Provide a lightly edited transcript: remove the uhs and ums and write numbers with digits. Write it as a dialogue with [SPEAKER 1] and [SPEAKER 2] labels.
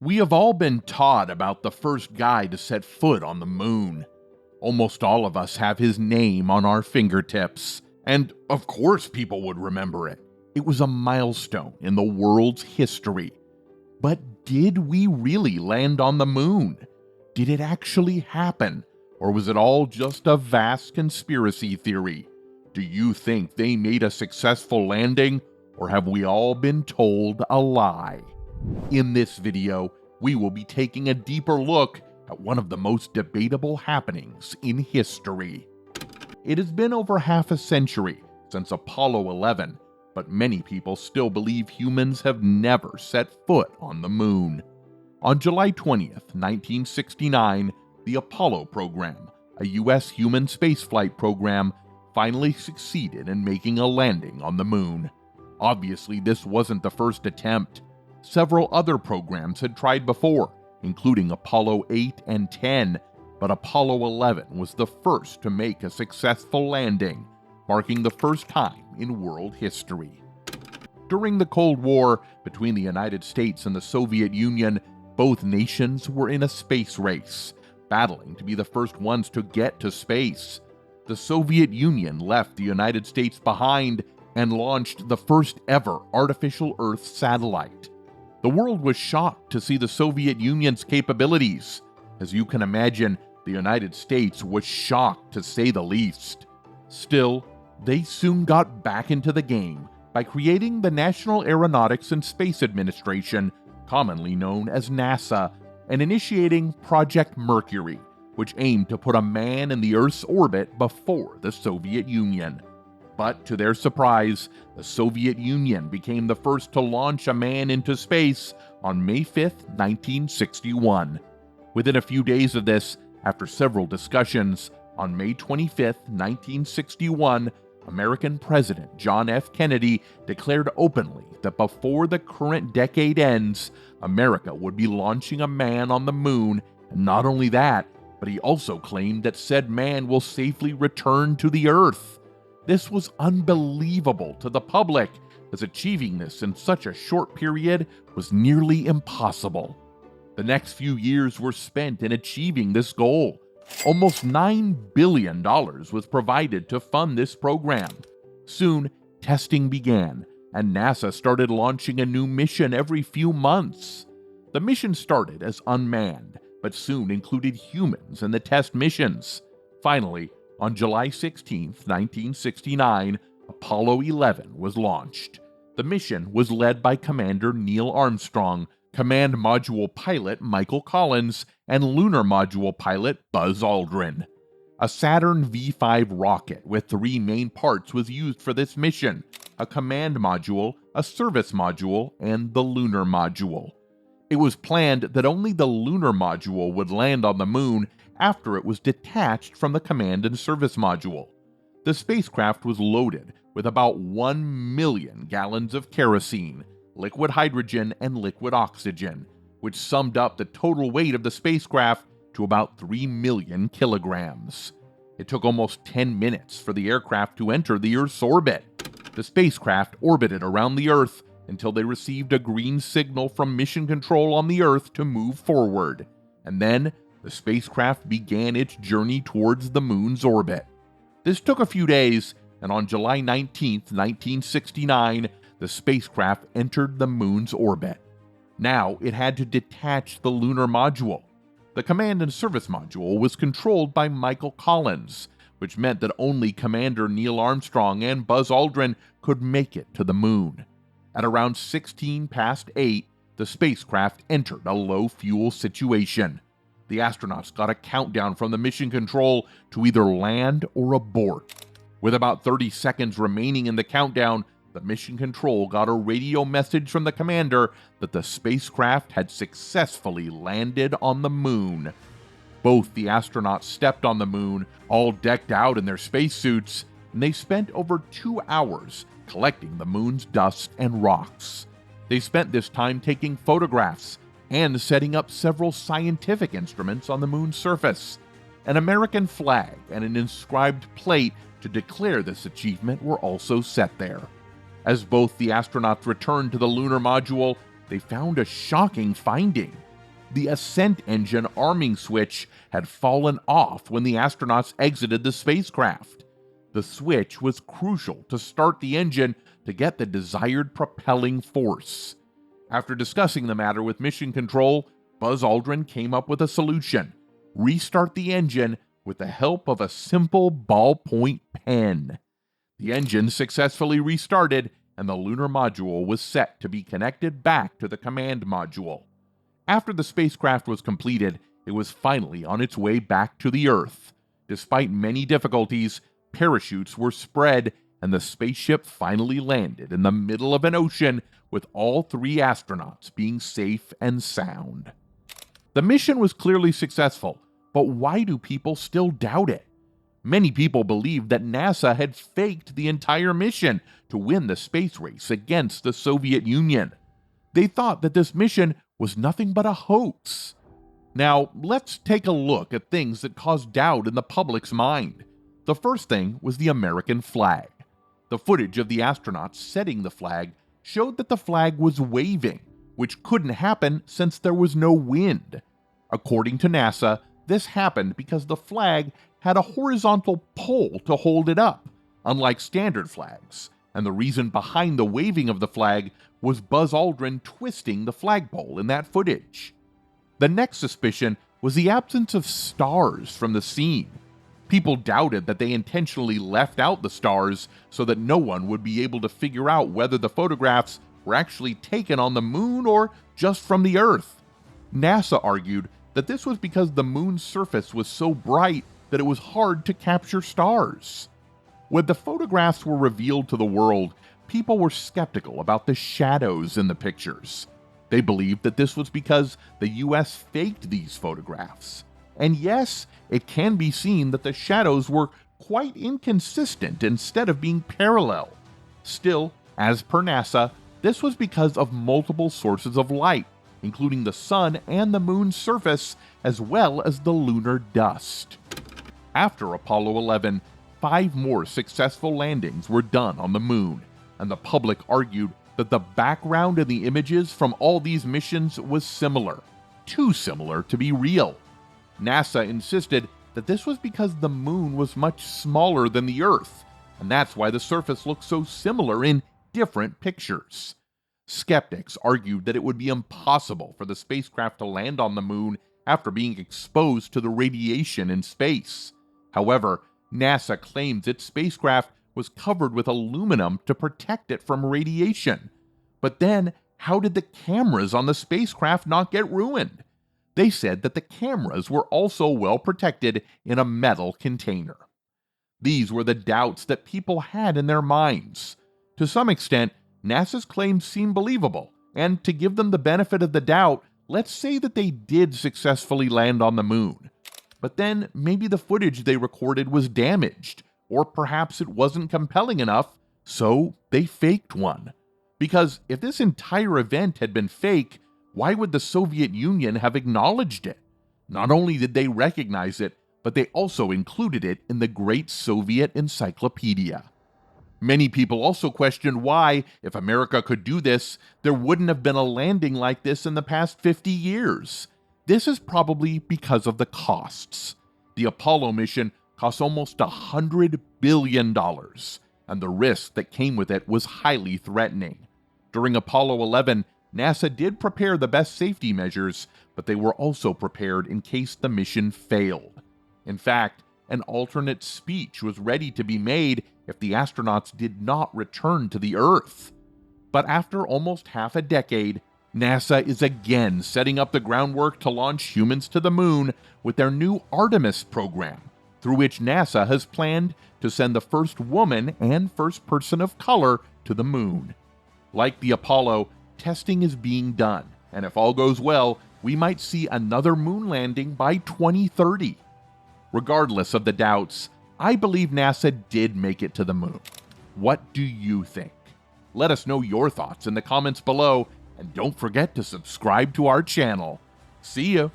[SPEAKER 1] We have all been taught about the first guy to set foot on the moon. Almost all of us have his name on our fingertips, and of course people would remember it. It was a milestone in the world's history. But did we really land on the moon? Did it actually happen? Or was it all just a vast conspiracy theory? Do you think they made a successful landing, or have we all been told a lie? In this video, we will be taking a deeper look at one of the most debatable happenings in history. It has been over half a century since Apollo 11, but many people still believe humans have never set foot on the moon. On July 20th, 1969, the Apollo program, a U.S. human spaceflight program, finally succeeded in making a landing on the moon. Obviously, this wasn't the first attempt. Several other programs had tried before, including Apollo 8 and 10, but Apollo 11 was the first to make a successful landing, marking the first time in world history. During the Cold War between the United States and the Soviet Union, both nations were in a space race, battling to be the first ones to get to space. The Soviet Union left the United States behind and launched the first ever artificial Earth satellite. The world was shocked to see the Soviet Union's capabilities. As you can imagine, the United States was shocked to say the least. Still, they soon got back into the game by creating the National Aeronautics and Space Administration, commonly known as NASA, and initiating Project Mercury, which aimed to put a man in the Earth's orbit before the Soviet Union. But to their surprise, the Soviet Union became the first to launch a man into space on May 5, 1961. Within a few days of this, after several discussions, on May 25, 1961, American President John F. Kennedy declared openly that before the current decade ends, America would be launching a man on the moon, and not only that, but he also claimed that said man will safely return to the Earth. This was unbelievable to the public, as achieving this in such a short period was nearly impossible. The next few years were spent in achieving this goal. Almost $9 billion was provided to fund this program. Soon, testing began, and NASA started launching a new mission every few months. The mission started as unmanned, but soon included humans in the test missions. Finally, on July 16, 1969, Apollo 11 was launched. The mission was led by Commander Neil Armstrong, Command Module Pilot Michael Collins, and Lunar Module Pilot Buzz Aldrin. A Saturn V5 rocket with three main parts was used for this mission: a command module, a service module, and the lunar module. It was planned that only the lunar module would land on the moon after it was detached from the command and service module. The spacecraft was loaded with about 1 million gallons of kerosene, liquid hydrogen, and liquid oxygen, which summed up the total weight of the spacecraft to about 3 million kilograms. It took almost 10 minutes for the aircraft to enter the Earth's orbit. The spacecraft orbited around the Earth until they received a green signal from Mission Control on the Earth to move forward, and then the spacecraft began its journey towards the moon's orbit. This took a few days, and on July 19, 1969, the spacecraft entered the moon's orbit. Now it had to detach the lunar module. The command and service module was controlled by Michael Collins, which meant that only Commander Neil Armstrong and Buzz Aldrin could make it to the moon. At around 16 past 8, the spacecraft entered a low-fuel situation. The astronauts got a countdown from the mission control to either land or abort. With about 30 seconds remaining in the countdown, the mission control got a radio message from the commander that the spacecraft had successfully landed on the moon. Both the astronauts stepped on the moon, all decked out in their spacesuits, and they spent over 2 hours collecting the moon's dust and rocks. They spent this time taking photographs and setting up several scientific instruments on the moon's surface. An American flag and an inscribed plate to declare this achievement were also set there. As both the astronauts returned to the lunar module, they found a shocking finding. The ascent engine arming switch had fallen off when the astronauts exited the spacecraft. The switch was crucial to start the engine to get the desired propelling force. After discussing the matter with Mission Control, Buzz Aldrin came up with a solution: restart the engine with the help of a simple ballpoint pen. The engine successfully restarted, and the lunar module was set to be connected back to the command module. After the spacecraft was completed, it was finally on its way back to the Earth. Despite many difficulties, parachutes were spread, and the spaceship finally landed in the middle of an ocean with all 3 astronauts being safe and sound. The mission was clearly successful, but why do people still doubt it? Many people believed that NASA had faked the entire mission to win the space race against the Soviet Union. They thought that this mission was nothing but a hoax. Now, let's take a look at things that caused doubt in the public's mind. The first thing was the American flag. The footage of the astronauts setting the flag showed that the flag was waving, which couldn't happen since there was no wind. According to NASA, this happened because the flag had a horizontal pole to hold it up, unlike standard flags, and the reason behind the waving of the flag was Buzz Aldrin twisting the flagpole in that footage. The next suspicion was the absence of stars from the scene. People doubted that they intentionally left out the stars so that no one would be able to figure out whether the photographs were actually taken on the moon or just from the Earth. NASA argued that this was because the moon's surface was so bright that it was hard to capture stars. When the photographs were revealed to the world, people were skeptical about the shadows in the pictures. They believed that this was because the US faked these photographs. And yes, it can be seen that the shadows were quite inconsistent instead of being parallel. Still, as per NASA, this was because of multiple sources of light, including the sun and the moon's surface, as well as the lunar dust. After Apollo 11, 5 more successful landings were done on the moon, and the public argued that the background in the images from all these missions was similar, too similar to be real. NASA insisted that this was because the moon was much smaller than the Earth, and that's why the surface looked so similar in different pictures. Skeptics argued that it would be impossible for the spacecraft to land on the moon after being exposed to the radiation in space. However, NASA claims its spacecraft was covered with aluminum to protect it from radiation. But then, how did the cameras on the spacecraft not get ruined? They said that the cameras were also well protected in a metal container. These were the doubts that people had in their minds. To some extent, NASA's claims seem believable, and to give them the benefit of the doubt, let's say that they did successfully land on the moon. But then maybe the footage they recorded was damaged, or perhaps it wasn't compelling enough, so they faked one. Because if this entire event had been fake, why would the Soviet Union have acknowledged it? Not only did they recognize it, but they also included it in the Great Soviet Encyclopedia. Many people also questioned why, if America could do this, there wouldn't have been a landing like this in the past 50 years. This is probably because of the costs. The Apollo mission cost almost $100 billion, and the risk that came with it was highly threatening. During Apollo 11, NASA did prepare the best safety measures, but they were also prepared in case the mission failed. In fact, an alternate speech was ready to be made if the astronauts did not return to the Earth. But after almost half a decade, NASA is again setting up the groundwork to launch humans to the moon with their new Artemis program, through which NASA has planned to send the first woman and first person of color to the moon. Like the Apollo, testing is being done, and if all goes well, we might see another moon landing by 2030. Regardless of the doubts, I believe NASA did make it to the moon. What do you think? Let us know your thoughts in the comments below, and don't forget to subscribe to our channel. See ya!